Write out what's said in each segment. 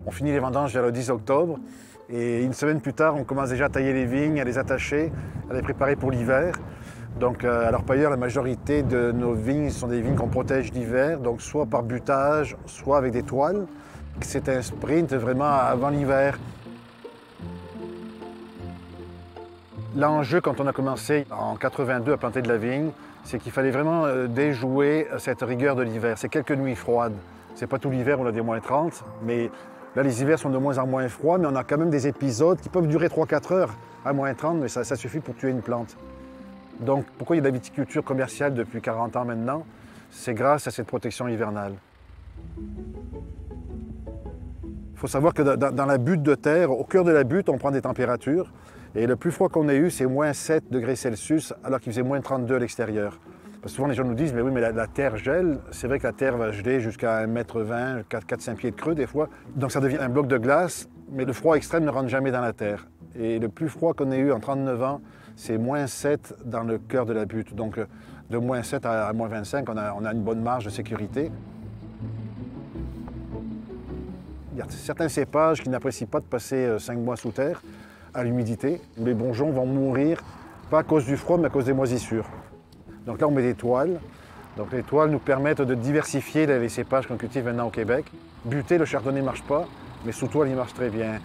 On finit les vendanges vers le 10 octobre et une semaine plus tard, on commence déjà à tailler les vignes, à les attacher, à les préparer pour l'hiver. Donc à l'orpailleur, la majorité de nos vignes sont des vignes qu'on protège l'hiver, donc soit par butage, soit avec des toiles. C'est un sprint vraiment avant l'hiver. L'enjeu, quand on a commencé en 82 à planter de la vigne, c'est qu'il fallait vraiment déjouer cette rigueur de l'hiver. C'est quelques nuits froides. C'est pas tout l'hiver, on a des moins 30, mais là, les hivers sont de moins en moins froids, mais on a quand même des épisodes qui peuvent durer 3-4 heures à moins 30, mais ça suffit pour tuer une plante. Donc, pourquoi il y a de la viticulture commerciale depuis 40 ans maintenant? C'est grâce à cette protection hivernale. Il faut savoir que dans la butte de terre, au cœur de la butte, on prend des températures. Et le plus froid qu'on ait eu, c'est moins 7 degrés Celsius, alors qu'il faisait moins 32 à l'extérieur. Parce que souvent, les gens nous disent, mais oui, mais la terre gèle. C'est vrai que la terre va geler jusqu'à 1,20 m, 4-5 pieds de creux des fois. Donc ça devient un bloc de glace, mais le froid extrême ne rentre jamais dans la terre. Et le plus froid qu'on ait eu en 39 ans, c'est moins 7 dans le cœur de la butte. Donc de moins 7 à moins 25, on a une bonne marge de sécurité. Il y a certains cépages qui n'apprécient pas de passer 5 mois sous terre, à l'humidité, où les bourgeons vont mourir, pas à cause du froid, mais à cause des moisissures. Donc là, on met des toiles. Donc les toiles nous permettent de diversifier les cépages qu'on cultive maintenant au Québec. Buté, le chardonnay ne marche pas, mais sous toile, il marche très bien.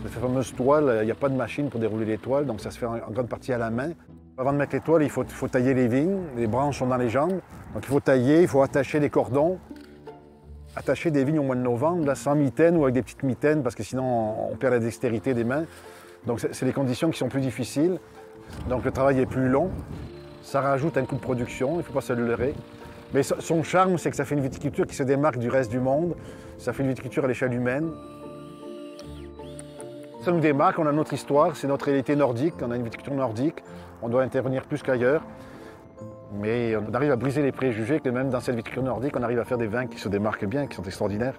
Cette fameuse toile, il n'y a pas de machine pour dérouler les toiles, donc ça se fait en grande partie à la main. Avant de mettre les toiles, il faut tailler les vignes. Les branches sont dans les jambes. Donc il faut tailler, il faut attacher les cordons. Attacher des vignes au mois de novembre, là, sans mitaine ou avec des petites mitaines, parce que sinon on perd la dextérité des mains. Donc c'est des conditions qui sont plus difficiles. Donc le travail est plus long. Ça rajoute un coût de production, il ne faut pas se leurrer. Mais son charme, c'est que ça fait une viticulture qui se démarque du reste du monde. Ça fait une viticulture à l'échelle humaine. Ça nous démarque, on a notre histoire, c'est notre réalité nordique, on a une viticulture nordique, on doit intervenir plus qu'ailleurs. Mais on arrive à briser les préjugés que même dans cette viticulture nordique, on arrive à faire des vins qui se démarquent bien, qui sont extraordinaires.